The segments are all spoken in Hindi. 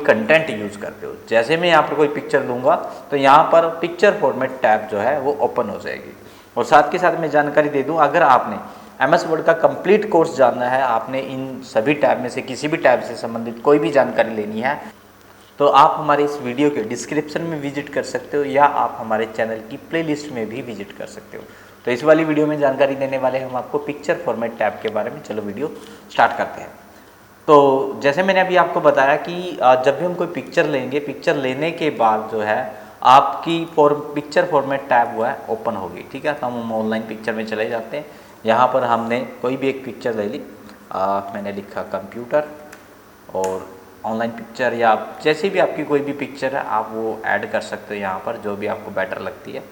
कंटेंट यूज़ करते हो। जैसे मैं यहाँ पर कोई पिक्चर लूँगा तो यहाँ पर पिक्चर फॉर्मेट टैब जो है वो ओपन हो जाएगी। और साथ के साथ मैं जानकारी दे दूँ, अगर आपने MS वर्ड का कंप्लीट कोर्स जानना है, आपने इन सभी टैब में से किसी भी टैब से संबंधित कोई भी जानकारी लेनी है, तो आप हमारे इस वीडियो के डिस्क्रिप्शन में विजिट कर सकते हो या आप हमारे चैनल की प्लेलिस्ट में भी विजिट कर सकते हो। तो इस वाली वीडियो में जानकारी देने वाले हम आपको पिक्चर फॉर्मेट टैब के बारे में। चलो वीडियो स्टार्ट करते हैं। तो जैसे मैंने अभी आपको बताया कि जब भी हम कोई पिक्चर लेंगे, पिक्चर लेने के बाद जो है आपकी पिक्चर फॉर्मेट टैब वो है ओपन होगी। ठीक है, तो हम ऑनलाइन पिक्चर में चले जाते हैं। यहाँ पर हमने कोई भी एक पिक्चर ले ली, मैंने लिखा कंप्यूटर, और ऑनलाइन पिक्चर या जैसे भी आपकी कोई भी पिक्चर है आप वो ऐड कर सकते हो यहाँ पर, जो भी आपको बेटर लगती है।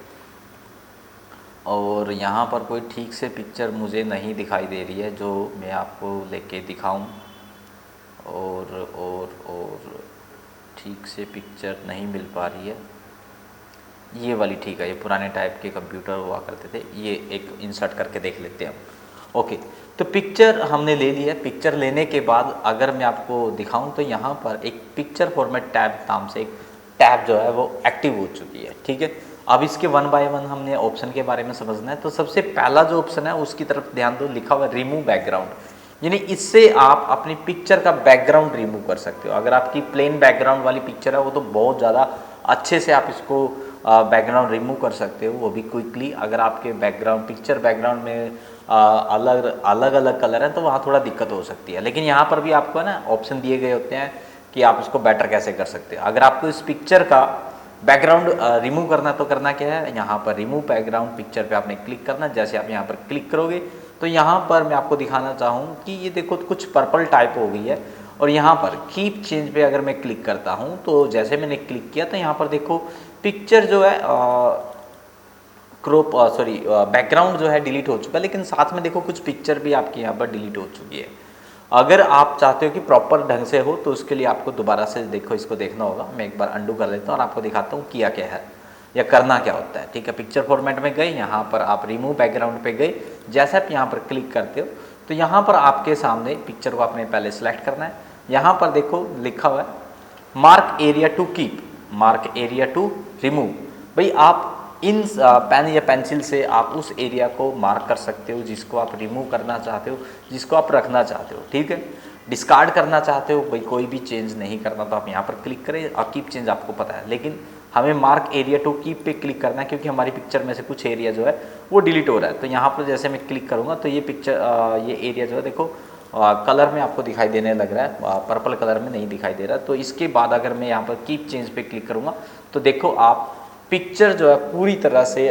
और यहाँ पर कोई ठीक से पिक्चर मुझे नहीं दिखाई दे रही है जो मैं आपको लेके दिखाऊं, और ठीक से पिक्चर नहीं मिल पा रही है। ये वाली ठीक है, ये पुराने टाइप के कंप्यूटर हुआ करते थे, ये एक इंसर्ट करके देख लेते हैं हम। ओके, तो पिक्चर हमने ले लिया। पिक्चर लेने के बाद अगर मैं आपको दिखाऊं तो यहाँ पर एक पिक्चर फॉर्मेट टैब नाम से एक टैब जो है वो एक्टिव हो चुकी है। ठीक है, अब इसके वन बाय वन हमने ऑप्शन के बारे में समझना है। तो सबसे पहला जो ऑप्शन है उसकी तरफ ध्यान दो, लिखा हुआ रिमूव बैकग्राउंड, यानी इससे आप अपनी पिक्चर का बैकग्राउंड रिमूव कर सकते हो। अगर आपकी प्लेन बैकग्राउंड वाली पिक्चर है वो तो बहुत ज़्यादा अच्छे से आप इसको बैकग्राउंड रिमूव कर सकते हो, वो भी क्विकली। अगर आपके बैकग्राउंड पिक्चर बैकग्राउंड में अलग अलग कलर है तो वहाँ थोड़ा दिक्कत हो सकती है। लेकिन यहाँ पर भी आपको ना ऑप्शन दिए गए होते हैं कि आप इसको बेटर कैसे कर सकते हो। अगर आपको इस पिक्चर का बैकग्राउंड रिमूव करना तो करना क्या है, यहाँ पर रिमूव बैकग्राउंड पिक्चर पे आपने क्लिक करना। जैसे आप यहाँ पर क्लिक करोगे तो यहाँ पर मैं आपको दिखाना चाहूँ कि ये देखो कुछ पर्पल टाइप हो गई है। और यहाँ पर कीप चेंज पे अगर मैं क्लिक करता हूँ तो जैसे मैंने क्लिक किया तो यहाँ पर देखो पिक्चर जो है बैकग्राउंड जो है डिलीट हो चुका है, लेकिन साथ में देखो कुछ पिक्चर भी आपकी यहाँ पर डिलीट हो चुकी है। अगर आप चाहते हो कि प्रॉपर ढंग से हो तो उसके लिए आपको दोबारा से देखो इसको देखना होगा। मैं एक बार अंडू कर लेता हूँ और आपको दिखाता हूँ किया क्या है या करना क्या होता है। ठीक है, पिक्चर फॉर्मेट में गए, यहाँ पर आप रिमूव बैकग्राउंड पे गए। जैसे आप यहाँ पर क्लिक करते हो तो यहाँ पर आपके सामने पिक्चर को आपने पहले सेलेक्ट करना है। यहाँ पर देखो लिखा हुआ है mark area to keep, mark area to remove. भाई आप इन पेन या पेंसिल से आप उस एरिया को मार्क कर सकते हो जिसको आप रिमूव करना चाहते हो, जिसको आप रखना चाहते हो। ठीक है, डिस्कार्ड करना चाहते हो, भाई कोई भी चेंज नहीं करना तो आप यहाँ पर क्लिक करें। और कीप चेंज आपको पता है, लेकिन हमें मार्क एरिया टू कीप पे क्लिक करना है क्योंकि हमारी पिक्चर में से कुछ एरिया जो है वो डिलीट हो रहा है। तो यहाँ पर जैसे मैं क्लिक करूँगा तो ये पिक्चर ये एरिया जो है देखो कलर में आपको दिखाई देने लग रहा है, पर्पल कलर में नहीं दिखाई दे रहा। तो इसके बाद अगर मैं यहाँ पर कीप चेंज पे क्लिक करूँगा तो देखो आप पिक्चर जो है पूरी तरह से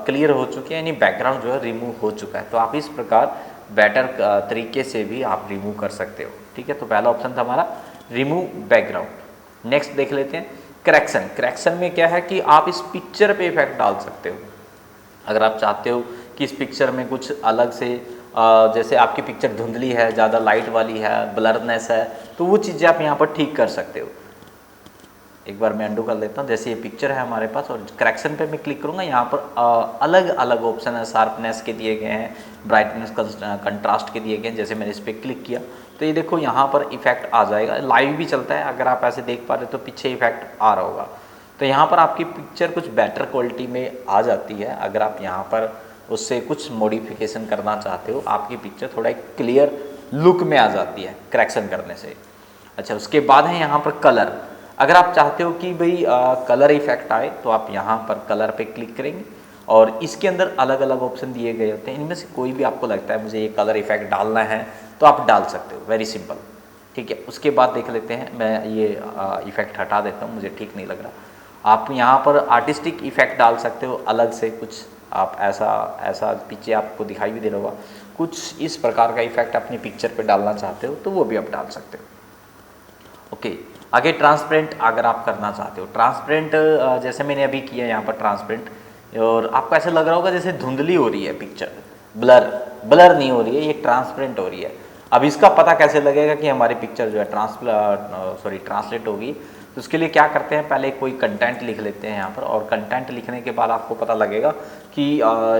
क्लियर हो चुकी है, यानी बैकग्राउंड जो है रिमूव हो चुका है। तो आप इस प्रकार बेटर तरीके से भी आप रिमूव कर सकते हो। ठीक है, तो पहला ऑप्शन था हमारा रिमूव बैकग्राउंड। नेक्स्ट देख लेते हैं करेक्शन। करेक्शन में क्या है कि आप इस पिक्चर पे इफेक्ट डाल सकते हो। अगर आप चाहते हो कि इस पिक्चर में कुछ अलग से जैसे आपकी पिक्चर धुंधली है, ज़्यादा लाइट वाली है, ब्लरनेस है, तो वो चीज़ें आप यहाँ पर ठीक कर सकते हो। एक बार मैं अंडू कर लेता हूँ। जैसे ये पिक्चर है हमारे पास और करेक्शन पे मैं क्लिक करूँगा, यहाँ पर अलग अलग ऑप्शन है, शार्पनेस के दिए गए हैं, ब्राइटनेस कंट्रास्ट के दिए गए हैं। जैसे मैंने इस पर क्लिक किया तो ये देखो यहाँ पर इफेक्ट आ जाएगा, लाइव भी चलता है। अगर आप ऐसे देख पा रहे तो पीछे इफेक्ट आ रहा होगा। तो यहाँ पर आपकी पिक्चर कुछ बेटर क्वालिटी में आ जाती है। अगर आप यहाँ पर उससे कुछ मॉडिफिकेशन करना चाहते हो, आपकी पिक्चर थोड़ा एक क्लियर लुक में आ जाती है करेक्शन करने से। अच्छा, उसके बाद है यहाँ पर कलर। अगर आप चाहते हो कि भाई कलर इफेक्ट आए तो आप यहाँ पर कलर पे क्लिक करेंगे और इसके अंदर अलग अलग ऑप्शन दिए गए होते हैं। इनमें से कोई भी आपको लगता है मुझे ये कलर इफेक्ट डालना है तो आप डाल सकते हो, वेरी सिंपल। ठीक है, उसके बाद देख लेते हैं, मैं ये इफेक्ट हटा देता हूँ, मुझे ठीक नहीं लग रहा। आप यहाँ पर आर्टिस्टिक इफेक्ट डाल सकते हो अलग से कुछ। आप ऐसा पीछे आपको दिखाई भी दे रहा होगा, कुछ इस प्रकार का इफेक्ट अपनी पिक्चर पे डालना चाहते हो तो वो भी आप डाल सकते हो। ओके, आगे ट्रांसपेरेंट अगर आप करना चाहते हो, ट्रांसपेरेंट जैसे मैंने अभी किया यहाँ पर ट्रांसपेरेंट, और आपको ऐसा लग रहा होगा जैसे धुंधली हो रही है पिक्चर, ब्लर नहीं हो रही है, ये ट्रांसपेरेंट हो रही है। अब इसका पता कैसे लगेगा कि हमारी पिक्चर जो है ट्रांसलेट होगी, तो उसके लिए क्या करते हैं, पहले कोई कंटेंट लिख लेते हैं यहाँ पर, और कंटेंट लिखने के बाद आपको पता लगेगा कि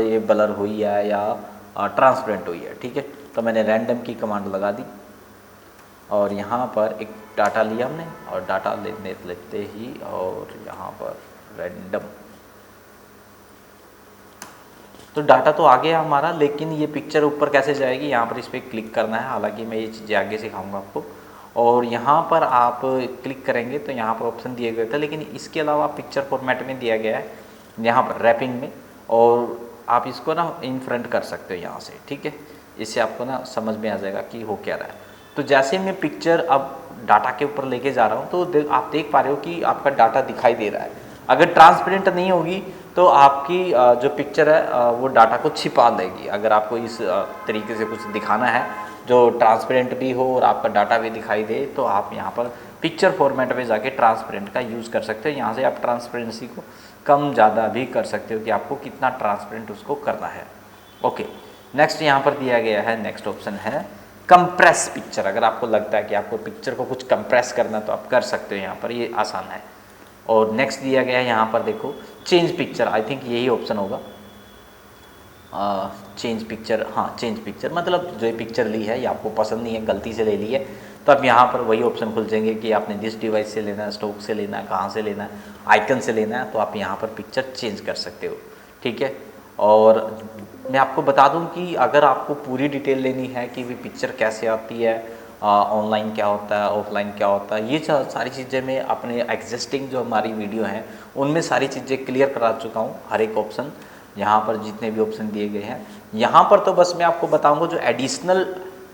ये ब्लर हुई है या ट्रांसपेरेंट हुई है। ठीक है, तो मैंने रैंडम की कमांड लगा दी और यहाँ पर एक डाटा लिया हमने और डाटा लेते ही और यहाँ पर रैंडम, तो डाटा तो आ गया हमारा, लेकिन ये पिक्चर ऊपर कैसे जाएगी, यहाँ पर इस पर क्लिक करना है। हालांकि मैं ये चीज़ें आगे सिखाऊंगा आपको। और यहाँ पर आप क्लिक करेंगे तो यहाँ पर ऑप्शन दिए गए थे, लेकिन इसके अलावा पिक्चर फॉर्मेट में दिया गया है यहाँ पर रैपिंग में, और आप इसको ना इन फ्रंट कर सकते हो यहाँ से, ठीक है। इससे आपको ना समझ में आ जाएगा कि हो क्या रहा है। तो जैसे मैं पिक्चर अब डाटा के ऊपर लेके जा रहा हूँ तो आप देख पा रहे हो कि आपका डाटा दिखाई दे रहा है। अगर ट्रांसपेरेंट नहीं होगी तो आपकी जो पिक्चर है वो डाटा को छिपा देगी। अगर आपको इस तरीके से कुछ दिखाना है जो ट्रांसपेरेंट भी हो और आपका डाटा भी दिखाई दे, तो आप यहाँ पर पिक्चर फॉर्मेट में जाके ट्रांसपेरेंट का यूज़ कर सकते हो। यहाँ से आप ट्रांसपेरेंसी को कम ज़्यादा भी कर सकते हो कि आपको कितना ट्रांसपेरेंट उसको करना है। ओके, नेक्स्ट यहाँ पर दिया गया है, नेक्स्ट ऑप्शन है कंप्रेस पिक्चर। अगर आपको लगता है कि आपको पिक्चर को कुछ कंप्रेस करना तो आप कर सकते हो, यहाँ पर ये आसान है। और नेक्स्ट दिया गया है यहाँ पर देखो चेंज पिक्चर, आई थिंक यही ऑप्शन होगा। चेंज पिक्चर, हाँ चेंज पिक्चर मतलब जो पिक्चर ली है ये आपको पसंद नहीं है, गलती से ले ली है, तो अब यहाँ पर वही ऑप्शन खुल जाएंगे कि आपने जिस डिवाइस से लेना है, स्टॉक से लेना है, कहाँ से लेना है, आइकन से लेना है, तो आप यहाँ पर पिक्चर चेंज कर सकते हो, ठीक है। और मैं आपको बता दूं कि अगर आपको पूरी डिटेल लेनी है कि भी पिक्चर कैसे आती है, ऑनलाइन क्या होता है, ऑफलाइन क्या होता है, ये सारी चीज़ें मैं अपने एग्जिस्टिंग जो हमारी वीडियो हैं उनमें सारी चीज़ें क्लियर करा चुका हूँ। हर एक ऑप्शन यहाँ पर जितने भी ऑप्शन दिए गए हैं, यहाँ पर तो बस मैं आपको बताऊँगा जो एडिशनल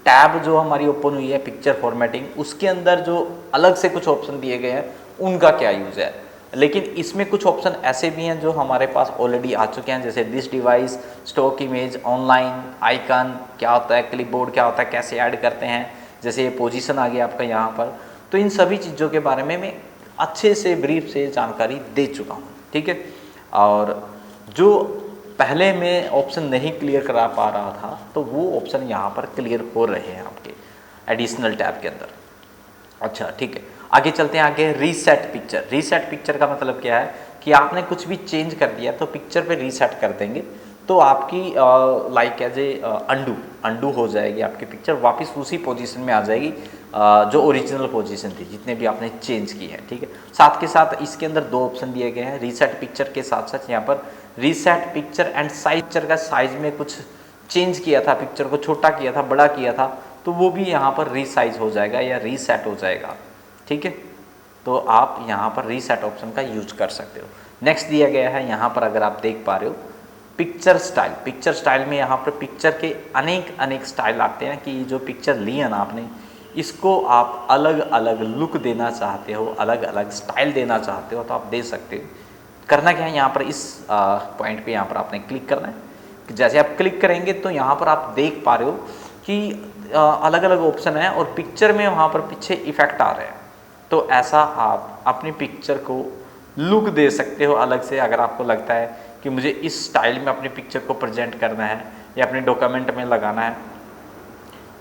टैब जो हमारी ओपन हुई है पिक्चर फॉर्मेटिंग, उसके अंदर जो अलग से कुछ ऑप्शन दिए गए हैं उनका क्या यूज़ है। लेकिन इसमें कुछ ऑप्शन ऐसे भी हैं जो हमारे पास ऑलरेडी आ चुके हैं, जैसे this device, stock image, online, icon क्या होता है, क्लिपबोर्ड क्या होता है, कैसे ऐड करते हैं, जैसे ये पोजीशन आ गया आपका यहाँ पर। तो इन सभी चीज़ों के बारे में मैं अच्छे से ब्रीफ से जानकारी दे चुका हूँ, ठीक है। और जो पहले मैं ऑप्शन नहीं क्लियर करा पा रहा था तो वो ऑप्शन यहाँ पर क्लियर हो रहे हैं आपके एडिशनल टैब के अंदर। अच्छा ठीक है, आगे चलते हैं। आगे रीसेट पिक्चर। रीसेट पिक्चर का मतलब क्या है कि आपने कुछ भी चेंज कर दिया तो पिक्चर पे रीसेट कर देंगे तो आपकी लाइक एज ए अंडू हो जाएगी, आपकी पिक्चर वापस उसी पोजीशन में आ जाएगी जो ओरिजिनल पोजीशन थी, जितने भी आपने चेंज की है, ठीक है। साथ के साथ इसके अंदर दो ऑप्शन दिए गए हैं रीसेट पिक्चर के साथ साथ यहाँ पर reset picture and size. Picture का साइज में कुछ चेंज किया था, पिक्चर को छोटा किया था, बड़ा किया था, तो वो भी यहाँ पर रीसाइज हो जाएगा या रीसेट हो जाएगा, ठीक है। तो आप यहाँ पर रीसेट ऑप्शन का यूज कर सकते हो। नेक्स्ट दिया गया है यहाँ पर, अगर आप देख पा रहे हो, पिक्चर स्टाइल। पिक्चर स्टाइल में यहाँ पर पिक्चर के अनेक स्टाइल आते हैं कि जो पिक्चर ली है ना आपने, इसको आप अलग अलग लुक देना चाहते हो, अलग अलग स्टाइल देना चाहते हो तो आप दे सकते हो। करना क्या है, यहाँ पर इस पॉइंट पे यहाँ पर आपने क्लिक करना है कि जैसे आप क्लिक करेंगे तो यहाँ पर आप देख पा रहे हो कि अलग अलग ऑप्शन है और पिक्चर में वहाँ पर पीछे इफेक्ट आ रहे हैं। तो ऐसा आप अपनी पिक्चर को लुक दे सकते हो अलग से। अगर आपको लगता है कि मुझे इस स्टाइल में अपनी पिक्चर को प्रेजेंट करना है या अपने डॉक्यूमेंट में लगाना है,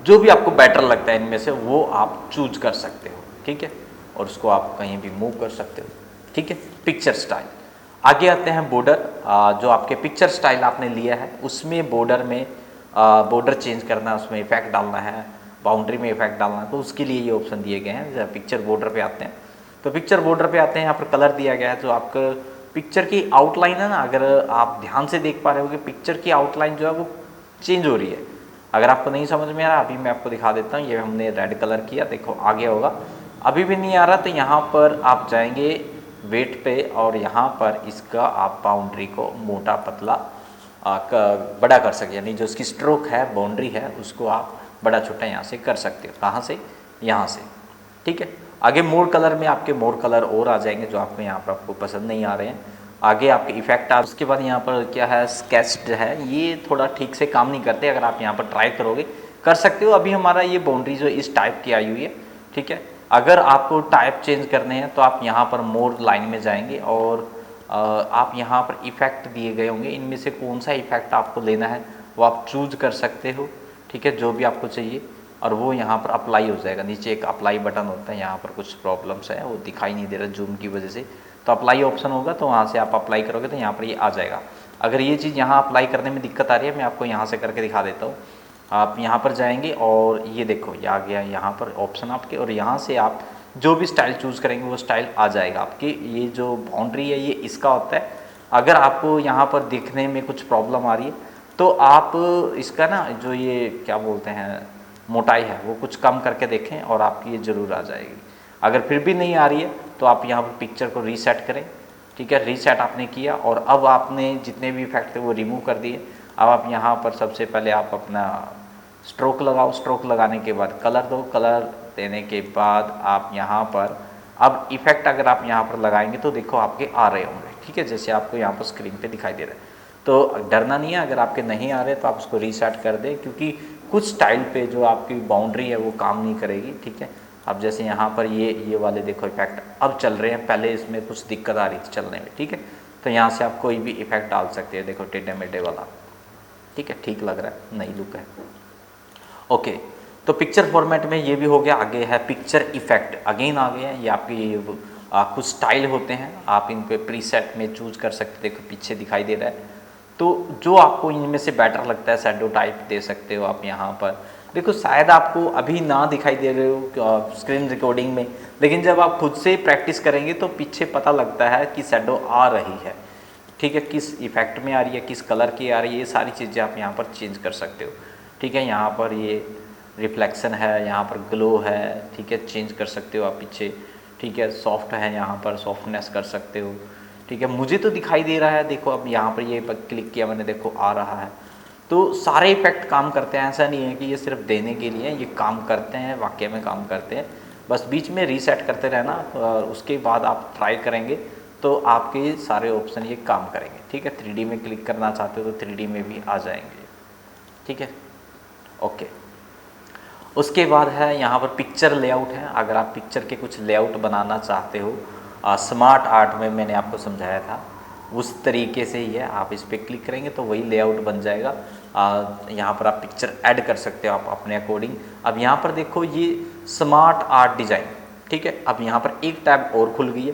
जो भी आपको बेटर लगता है इनमें से वो आप चूज कर सकते हो, ठीक है। और उसको आप कहीं भी मूव कर सकते हो, ठीक है। Picture style. आगे आते हैं बॉर्डर। जो आपके पिक्चर स्टाइल आपने लिया है उसमें बॉर्डर में बॉर्डर चेंज करना है, उसमें इफेक्ट डालना है, बाउंड्री में इफेक्ट डालना है, तो उसके लिए ये ऑप्शन दिए गए हैं। जब पिक्चर बॉर्डर पे आते हैं तो पिक्चर बॉर्डर पे आते हैं, यहाँ पर कलर दिया गया है जो आपका पिक्चर की आउटलाइन है ना, अगर आप ध्यान से देख पा रहे हो कि पिक्चर की आउटलाइन जो है वो चेंज हो रही है। अगर आपको नहीं समझ में आ रहा, अभी मैं आपको दिखा देता हूँ। ये हमने रेड कलर किया, देखो आ गया होगा। अभी भी नहीं आ रहा तो यहाँ पर आप जाएंगे वेट पे और यहाँ पर इसका आप बाउंड्री को मोटा पतला बड़ा कर सकते, यानी जो इसकी स्ट्रोक है, बाउंड्री है, उसको आप बड़ा छोटा यहाँ से कर सकते हो। कहाँ से? यहाँ से, ठीक है। आगे मोर कलर में आपके मोर कलर और आ जाएंगे जो आपको यहाँ पर आपको पसंद नहीं आ रहे हैं। आगे आपके इफेक्ट आप, उसके बाद यहाँ पर क्या है, स्केच्ड है, ये थोड़ा ठीक से काम नहीं करते। अगर आप यहाँ पर ट्राई करोगे कर सकते हो। अभी हमारा ये बाउंड्री जो इस टाइप की आई हुई है, ठीक है। अगर आपको टाइप चेंज करने हैं तो आप यहाँ पर मोर लाइन में जाएंगे और आप यहाँ पर इफेक्ट दिए गए होंगे, इनमें से कौन सा इफेक्ट आपको लेना है वो आप चूज कर सकते हो, ठीक है, जो भी आपको चाहिए। और वो यहाँ पर अप्लाई हो जाएगा। नीचे एक अप्लाई बटन होता है, यहाँ पर कुछ प्रॉब्लम्स है, वो दिखाई नहीं दे रहा जूम की वजह से, तो अप्लाई ऑप्शन होगा तो वहाँ से आप अप्लाई करोगे तो यहाँ पर ये आ जाएगा। अगर ये चीज़ यहाँ अप्लाई करने में दिक्कत आ रही है, मैं आपको यहाँ से करके दिखा देता हूँ। आप यहाँ पर जाएंगे और ये देखो ये आ गया यहाँ पर ऑप्शन आपके, और यहाँ से आप जो भी स्टाइल चूज़ करेंगे वो स्टाइल आ जाएगा आपकी। ये जो बाउंड्री है ये इसका होता है। अगर आपको यहाँ पर दिखने में कुछ प्रॉब्लम आ रही है तो आप इसका ना जो ये क्या बोलते हैं मोटाई है वो कुछ कम करके देखें और आपकी ये ज़रूर आ जाएगी। अगर फिर भी नहीं आ रही है तो आप यहाँ पर पिक्चर को रीसेट करें, ठीक है। रीसेट आपने किया और अब आपने जितने भी इफेक्ट थे वो रिमूव कर दिए। अब आप यहाँ पर सबसे पहले आप अपना स्ट्रोक लगाओ, स्ट्रोक लगाने के बाद कलर दो, कलर देने के बाद आप यहाँ पर अब इफेक्ट अगर आप यहाँ पर लगाएंगे तो देखो आपके आ रहे होंगे, ठीक है, जैसे आपको यहाँ पर स्क्रीन पे दिखाई दे रहा है। तो डरना नहीं है, अगर आपके नहीं आ रहे तो आप उसको रीसेट कर दें, क्योंकि कुछ स्टाइल पे जो आपकी बाउंड्री है वो काम नहीं करेगी, ठीक है। अब जैसे यहाँ पर ये वाले देखो इफेक्ट अब चल रहे हैं, पहले इसमें कुछ दिक्कत आ रही थी चलने में, ठीक है। तो यहाँ से आप कोई भी इफेक्ट डाल सकते हैं, देखो टेढ़े मेढ़े वाला, ठीक है, ठीक लग रहा है, नई लुक है। ओके, तो पिक्चर फॉर्मेट में ये भी हो गया। आगे है पिक्चर इफेक्ट, अगेन आ गए हैं ये आपकी कुछ स्टाइल होते हैं, आप इन पे प्रीसेट में चूज कर सकते हैं। देखो पीछे दिखाई दे रहा है, तो जो आपको इनमें से बेटर लगता है शैडो टाइप दे सकते हो आप यहाँ पर। देखो शायद आपको अभी ना दिखाई दे रहे हो स्क्रीन रिकॉर्डिंग में, लेकिन जब आप खुद से प्रैक्टिस करेंगे तो पीछे पता लगता है कि शैडो आ रही है, ठीक है, किस इफेक्ट में आ रही है, किस कलर की आ रही है, ये सारी चीज़ें आप यहाँ पर चेंज कर सकते हो, ठीक है। यहाँ पर ये रिफ्लेक्शन है, यहाँ पर ग्लो है, ठीक है, चेंज कर सकते हो आप पीछे, ठीक है। सॉफ्ट है, यहाँ पर सॉफ्टनेस कर सकते हो, ठीक है। मुझे तो दिखाई दे रहा है, देखो अब यहाँ पर ये क्लिक किया मैंने, देखो आ रहा है। तो सारे इफेक्ट काम करते हैं, ऐसा नहीं है कि ये सिर्फ देने के लिए, ये काम करते हैं, वाकई में काम करते हैं। बस बीच में रीसेट करते रहना और उसके बाद आप ट्राई करेंगे तो आपके सारे ऑप्शन ये काम करेंगे, ठीक है। 3D में क्लिक करना चाहते हो तो 3D में भी आ जाएंगे, ठीक है। ओके, उसके बाद है यहाँ पर पिक्चर लेआउट है। अगर आप पिक्चर के कुछ लेआउट बनाना चाहते हो, स्मार्ट आर्ट में मैंने आपको समझाया था उस तरीके से ही है, आप इस पर क्लिक करेंगे तो वही लेआउट बन जाएगा। यहाँ पर आप पिक्चर ऐड कर सकते हो आप अपने अकॉर्डिंग। अब यहाँ पर देखो ये स्मार्ट आर्ट डिज़ाइन, ठीक है। अब यहाँ पर एक टैब और खुल गई है,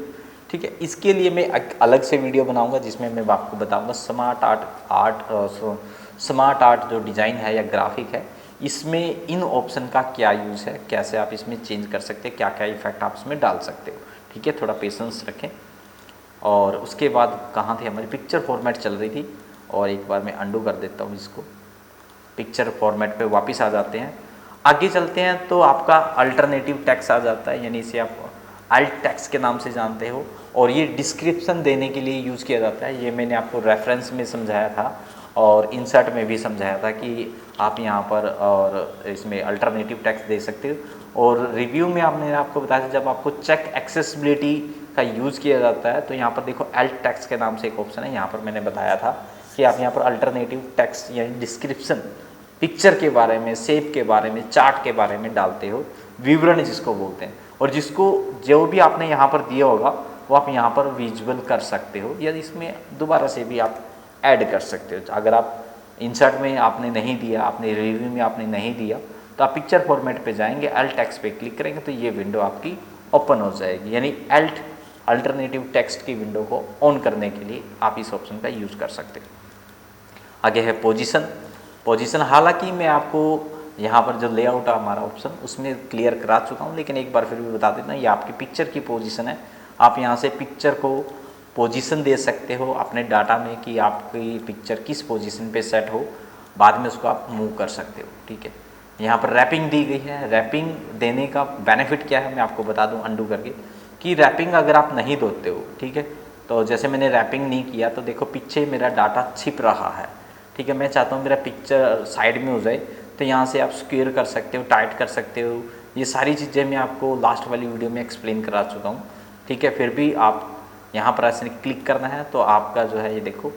ठीक है। इसके लिए मैं अलग से वीडियो बनाऊंगा जिसमें मैं आपको बताऊंगा स्मार्ट आर्ट जो डिज़ाइन है या ग्राफिक है, इसमें इन ऑप्शन का क्या यूज़ है, कैसे आप इसमें चेंज कर सकते हैं, क्या क्या इफेक्ट आप इसमें डाल सकते हो, ठीक है। थोड़ा पेशेंस रखें। और उसके बाद कहाँ थी हमारी, पिक्चर फॉर्मेट चल रही थी, और एक बार मैं अंडू कर देता हूँ इसको, पिक्चर फॉर्मेट पे वापस आ जाते हैं। आगे चलते हैं तो आपका अल्टरनेटिव टेक्स्ट आ जाता है, यानी इसे आप अल्ट टेक्स्ट के नाम से जानते हो, और ये डिस्क्रिप्शन देने के लिए यूज़ किया जाता है। ये मैंने आपको रेफरेंस में समझाया था और इंसर्ट में भी समझाया था कि आप यहाँ पर और इसमें अल्टरनेटिव टेक्स्ट दे सकते हो। और रिव्यू में आपने आपको बताया था जब आपको चेक एक्सेसिबिलिटी का यूज़ किया जाता है तो यहाँ पर देखो एल्ट टेक्स्ट के नाम से एक ऑप्शन है, यहाँ पर मैंने बताया था कि आप यहाँ पर अल्टरनेटिव टेक्स्ट यानी डिस्क्रिप्शन पिक्चर के बारे में, शेप के बारे में, चार्ट के बारे में डालते हो, विवरण जिसको बोलते हैं, और जिसको जो भी आपने यहाँ पर दिया होगा वो आप यहाँ पर विजुअल कर सकते हो, या इसमें दोबारा से भी आप ऐड कर सकते हो। अगर आप इंसर्ट में आपने नहीं दिया, आपने रिव्यू में आपने नहीं दिया, तो आप पिक्चर फॉर्मेट पे जाएंगे, एल्ट टेक्स्ट पे क्लिक करेंगे तो ये विंडो आपकी ओपन हो जाएगी, यानी एल्ट अल्टरनेटिव टेक्स्ट की विंडो को ऑन करने के लिए आप इस ऑप्शन का यूज़ कर सकते हो। आगे है पोजीशन। हालांकि मैं आपको यहाँ पर जो लेआउट है हमारा ऑप्शन उसमें क्लियर करा चुका हूँ, लेकिन एक बार फिर भी बता देना, ये आपकी पिक्चर की पोजीशन है। आप यहाँ से पिक्चर को पोजीशन दे सकते हो अपने डाटा में कि आपकी पिक्चर किस पोजीशन पे सेट हो, बाद में उसको आप मूव कर सकते हो, ठीक है। यहाँ पर रैपिंग दी गई है। रैपिंग देने का बेनिफिट क्या है मैं आपको बता दूँ अंडू करके, कि रैपिंग अगर आप नहीं देते हो, ठीक है, तो जैसे मैंने रैपिंग नहीं किया तो देखो पीछे मेरा डाटा छिप रहा है, ठीक है। मैं चाहता हूँ मेरा पिक्चर साइड में हो जाए, तो यहाँ से आप स्क्वेयर कर सकते हो, टाइट कर सकते हो, ये सारी चीज़ें मैं आपको लास्ट वाली वीडियो में एक्सप्लेन करा चुका हूँ, ठीक है। फिर भी आप यहाँ पर ऐसे क्लिक करना है तो आपका जो है ये देखो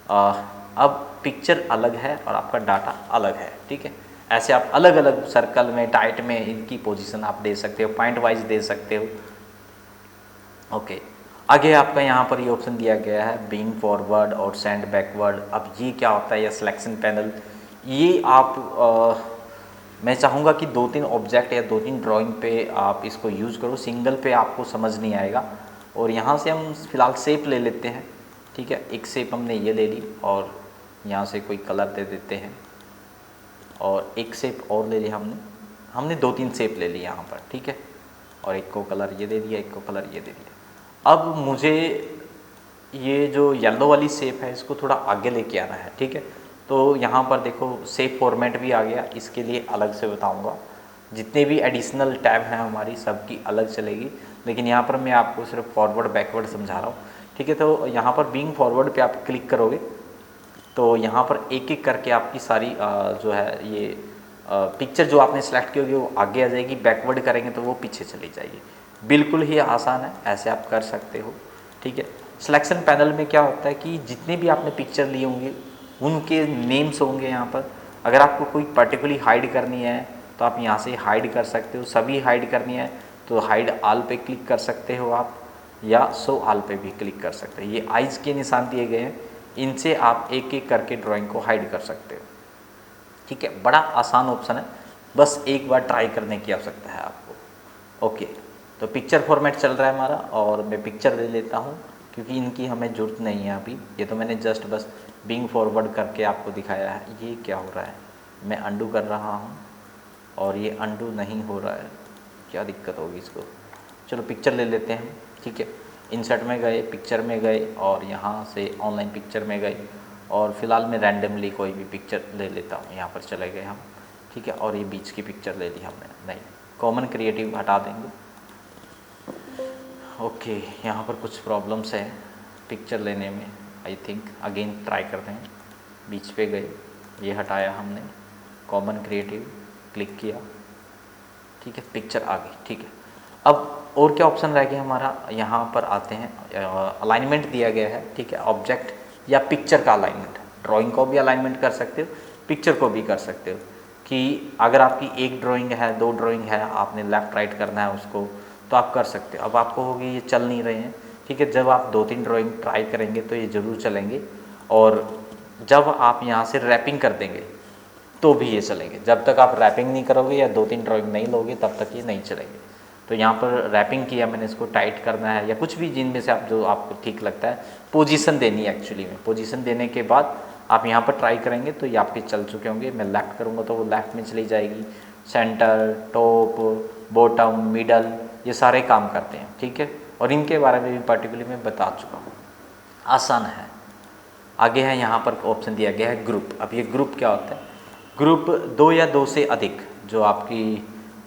अब पिक्चर अलग है और आपका डाटा अलग है, ठीक है। ऐसे आप अलग अलग सर्कल में, टाइट में इनकी पोजीशन आप दे सकते हो, पॉइंट वाइज दे सकते हो। ओके, आगे आपका यहाँ पर ये ऑप्शन दिया गया है ब्रिंग फॉरवर्ड और सेंड बैकवर्ड। अब ये क्या होता है, ये सिलेक्शन पैनल, ये आप मैं चाहूँगा कि 2-3 ऑब्जेक्ट या 2-3 ड्राइंग पे आप इसको यूज़ करो, सिंगल पे आपको समझ नहीं आएगा। और यहाँ से हम फिलहाल शेप ले लेते हैं, ठीक है। एक शेप हमने ये ले ली और यहाँ से कोई कलर दे देते हैं, और एक शेप और ले लिया हमने 2-3 शेप ले ली यहाँ पर, ठीक है। और एक को कलर ये दे दिया, एक को कलर ये दे दिया। अब मुझे ये जो येलो वाली शेप है इसको थोड़ा आगे लेके आना है, ठीक है। तो यहाँ पर देखो शेप फॉर्मेट भी आ गया, इसके लिए अलग से बताऊँगा। जितने भी एडिशनल टैब हैं हमारी सबकी अलग चलेगी, लेकिन यहाँ पर मैं आपको सिर्फ फॉरवर्ड बैकवर्ड समझा रहा हूँ, ठीक है। तो यहाँ पर बीइंग फॉरवर्ड पे आप क्लिक करोगे तो यहाँ पर एक एक करके आपकी सारी जो है ये पिक्चर जो आपने सेलेक्ट की होगी वो आगे आ जाएगी, बैकवर्ड करेंगे तो वो पीछे चली जाएगी। बिल्कुल ही आसान है, ऐसे आप कर सकते हो, ठीक है। सिलेक्शन पैनल में क्या होता है कि जितने भी आपने पिक्चर लिए होंगे उनके नेम्स होंगे यहाँ पर। अगर आपको कोई पर्टिकुलरली हाइड करनी है तो आप यहाँ से हाइड कर सकते हो, सभी हाइड करनी है तो हाइड ऑल पे क्लिक कर सकते हो आप, या शो ऑल पे भी क्लिक कर सकते हैं। ये आइज़ के निशान दिए गए हैं, इनसे आप एक एक करके ड्राइंग को हाइड कर सकते हो, ठीक है। बड़ा आसान ऑप्शन है, बस एक बार ट्राई करने की आवश्यकता है आपको। ओके, तो पिक्चर फॉर्मेट चल रहा है हमारा और मैं पिक्चर ले लेता हूँ क्योंकि इनकी हमें ज़रूरत नहीं है अभी। ये तो मैंने जस्ट बस बीइंग फॉरवर्ड करके आपको दिखाया है। ये क्या हो रहा है, मैं अंडू कर रहा हूँ और ये अंडू नहीं हो रहा है, क्या दिक्कत होगी इसको। चलो पिक्चर ले लेते हैं, ठीक है। इंसर्ट में गए, पिक्चर में गए और यहाँ से ऑनलाइन पिक्चर में गए और फिलहाल मैं रैंडमली कोई भी पिक्चर ले लेता हूँ। यहाँ पर चले गए हम, ठीक है। और ये बीच की पिक्चर ले ली हमने, नहीं कॉमन क्रिएटिव हटा देंगे। ओके, यहाँ पर कुछ प्रॉब्लम्स है पिक्चर लेने में, आई थिंक अगेन ट्राई करते हैं। बीच पे गए, ये हटाया हमने, कॉमन क्रिएटिव क्लिक किया, ठीक है, पिक्चर आ गई, ठीक है। अब और क्या ऑप्शन रह गया हमारा, यहाँ पर आते हैं, अलाइनमेंट दिया गया है, ठीक है। ऑब्जेक्ट या पिक्चर का अलाइनमेंट, ड्राइंग को भी अलाइनमेंट कर सकते हो, पिक्चर को भी कर सकते हो। कि अगर आपकी एक ड्राइंग है, दो ड्राइंग है, आपने लेफ़्ट राइट करना है उसको तो आप कर सकते हो। अब आपको होगी ये चल नहीं रहे हैं, ठीक है। जब आप 2-3 ड्राइंग ट्राई करेंगे तो ये ज़रूर चलेंगे, और जब आप यहाँ से रैपिंग कर देंगे तो भी ये चलेंगे। जब तक आप रैपिंग नहीं करोगे या 2-3 ड्राइंग नहीं लोगे तब तक ये नहीं चलेंगे। तो यहाँ पर रैपिंग किया मैंने, इसको टाइट करना है या कुछ भी जिनमें से आप जो आपको ठीक लगता है, पोजीशन देनी है एक्चुअली में। पोजीशन देने के बाद आप यहाँ पर ट्राई करेंगे तो ये आपके चल चुके होंगे। मैं लेफ़्ट करूँगा तो वो लेफ़्ट में चली जाएगी, सेंटर, टॉप, बॉटम, मिडल, ये सारे काम करते हैं, ठीक है। और इनके बारे में भी पर्टिकुलरली मैं बता चुका हूँ, आसान है। आगे है यहाँ पर ऑप्शन दिया गया है ग्रुप। अब ये ग्रुप क्या होता है, ग्रुप 2 या 2 से अधिक जो आपकी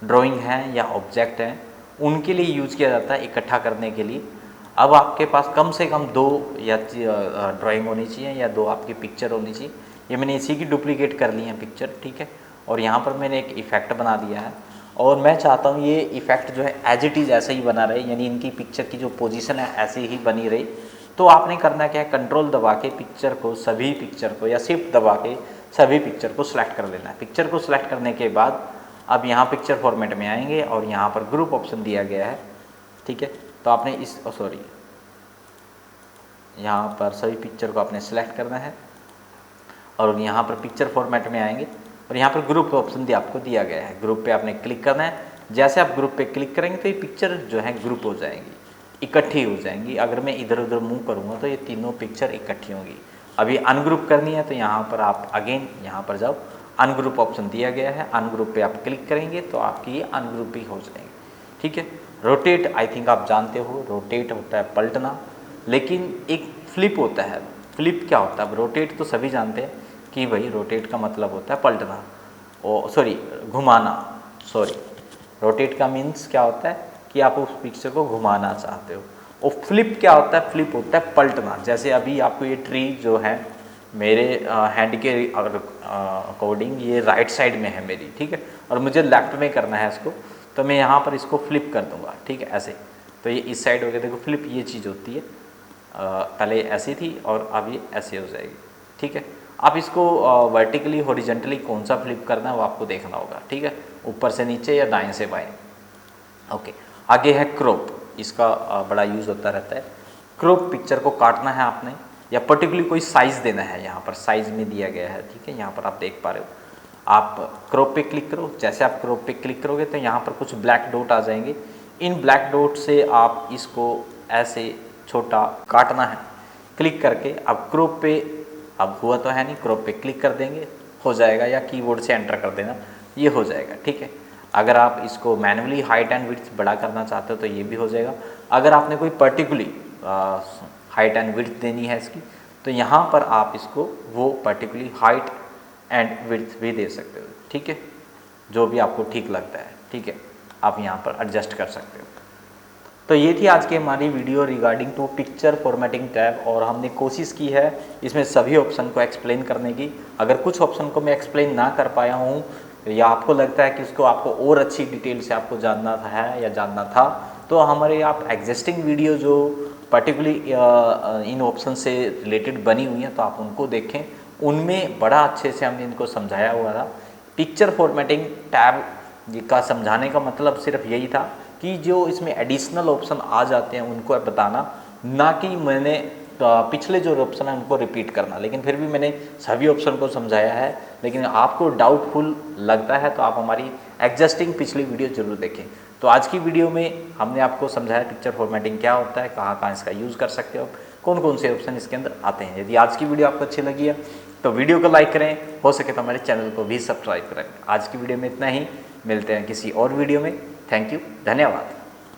ड्राइंग है या ऑब्जेक्ट हैं उनके लिए यूज़ किया जाता है इकट्ठा करने के लिए। अब आपके पास कम से कम 2 या ड्राइंग होनी चाहिए या 2 आपकी पिक्चर होनी चाहिए। ये मैंने इसी की डुप्लीकेट कर ली है पिक्चर, ठीक है। और यहाँ पर मैंने एक इफ़ेक्ट बना दिया है और मैं चाहता हूँ ये इफ़ेक्ट जो है एज इट इज़ ऐसे ही बना रहे, यानी इनकी पिक्चर की जो पोजीशन है ऐसे ही बनी रही। तो आपने करना क्या है, कंट्रोल दबा के पिक्चर को, सभी पिक्चर को, या शिफ्ट दबा के सभी पिक्चर को सिलेक्ट कर लेना है। पिक्चर को सिलेक्ट करने के बाद अब यहाँ पिक्चर फॉर्मेट में आएंगे और यहाँ पर ग्रुप ऑप्शन दिया गया है, ठीक है। तो आपने इस यहाँ पर सभी पिक्चर को आपने सेलेक्ट करना है और यहाँ पर पिक्चर फॉर्मेट में आएंगे और यहाँ पर ग्रुप ऑप्शन आपको दिया गया है। ग्रुप पे आपने क्लिक करना है। जैसे आप ग्रुप पे क्लिक करेंगे तो ये पिक्चर जो है ग्रुप हो जाएंगी, इकट्ठी हो जाएंगी। अगर मैं इधर उधर मूव करूँगा तो ये तीनों पिक्चर इकट्ठी होंगी। अभी अनग्रुप करनी है तो यहाँ पर आप अगेन यहाँ पर जाओ, अनग्रुप ऑप्शन दिया गया है, अनग्रुप पे आप क्लिक करेंगे तो आपकी ये अनग्रुप ही हो जाएगी, ठीक है। रोटेट आई थिंक आप जानते हो, रोटेट होता है पलटना, लेकिन एक फ्लिप होता है। फ्लिप क्या होता है, अब रोटेट तो सभी जानते हैं कि भाई रोटेट का मतलब होता है पलटना, घुमाना। रोटेट का मीन्स क्या होता है कि आप उस पिक्चर को घुमाना चाहते हो। और फ्लिप क्या होता है, फ्लिप होता है पलटना। जैसे अभी आपको ये ट्री जो है मेरे हैंड के अकॉर्डिंग ये राइट साइड में है मेरी, ठीक है, और मुझे लेफ्ट में करना है इसको, तो मैं यहाँ पर इसको फ्लिप कर दूंगा, ठीक है, ऐसे। तो ये इस साइड हो गया, देखो फ्लिप ये चीज़ होती है, पहले ऐसी थी और अब ये ऐसे हो जाएगी, ठीक है। आप इसको वर्टिकली हॉरिजेंटली कौन सा फ्लिप करना है वो आपको देखना होगा, ठीक है, ऊपर से नीचे या दाएं से बाएं। ओके, आगे है क्रॉप। इसका बड़ा यूज़ होता रहता है। क्रॉप पिक्चर को काटना है आपने या पर्टिकुलरली कोई साइज़ देना है, यहाँ पर साइज़ में दिया गया है, ठीक है। यहाँ पर आप देख पा रहे हो, आप क्रॉप पे क्लिक करो। जैसे आप क्रॉप पे क्लिक करोगे तो यहाँ पर कुछ ब्लैक डॉट आ जाएंगे। इन ब्लैक डॉट से आप इसको ऐसे छोटा काटना है क्लिक करके। अब क्रॉप पे अब हुआ तो है नहीं, क्रॉप पे क्लिक कर देंगे, हो जाएगा, या कीबोर्ड से एंटर कर देना, ये हो जाएगा, ठीक है। अगर आप इसको मैनुअली हाइट एंड विड्थ बड़ा करना चाहते हो तो ये भी हो जाएगा। अगर आपने कोई पर्टिकुलरली हाइट एंड विड्थ देनी है इसकी, तो यहाँ पर आप इसको वो पर्टिकुलरली हाइट एंड विड्थ भी दे सकते हो, ठीक है, जो भी आपको ठीक लगता है, ठीक है, आप यहाँ पर एडजस्ट कर सकते हो। तो ये थी आज की हमारी video regarding to picture formatting tab, और हमने कोशिश की है इसमें सभी ऑप्शन को एक्सप्लेन करने की। अगर कुछ ऑप्शन को मैं एक्सप्लेन ना कर पाया हूँ या आपको लगता है कि उसको आपको और अच्छी डिटेल से आपको जानना है या जानना था, तो हमारे आप एग्जिस्टिंग वीडियो जो पर्टिकुलरली इन ऑप्शन से रिलेटेड बनी हुई हैं तो आप उनको देखें, उनमें बड़ा अच्छे से हमने इनको समझाया हुआ था। पिक्चर फॉर्मेटिंग टैब का समझाने का मतलब सिर्फ यही था कि जो इसमें एडिशनल ऑप्शन आ जाते हैं उनको बताना, ना कि मैंने पिछले जो ऑप्शन है उनको रिपीट करना। लेकिन फिर भी मैंने सभी ऑप्शन को समझाया है, लेकिन आपको डाउटफुल लगता है तो आप हमारी एग्जिस्टिंग पिछली वीडियो जरूर देखें। तो आज की वीडियो में हमने आपको समझाया पिक्चर फॉर्मेटिंग क्या होता है, कहाँ कहाँ इसका यूज़ कर सकते हो, कौन कौन से ऑप्शन इसके अंदर आते हैं। यदि आज की वीडियो आपको अच्छी लगी है तो वीडियो को लाइक करें, हो सके तो हमारे चैनल को भी सब्सक्राइब करें। आज की वीडियो में इतना ही, मिलते हैं किसी और वीडियो में। थैंक यू, धन्यवाद।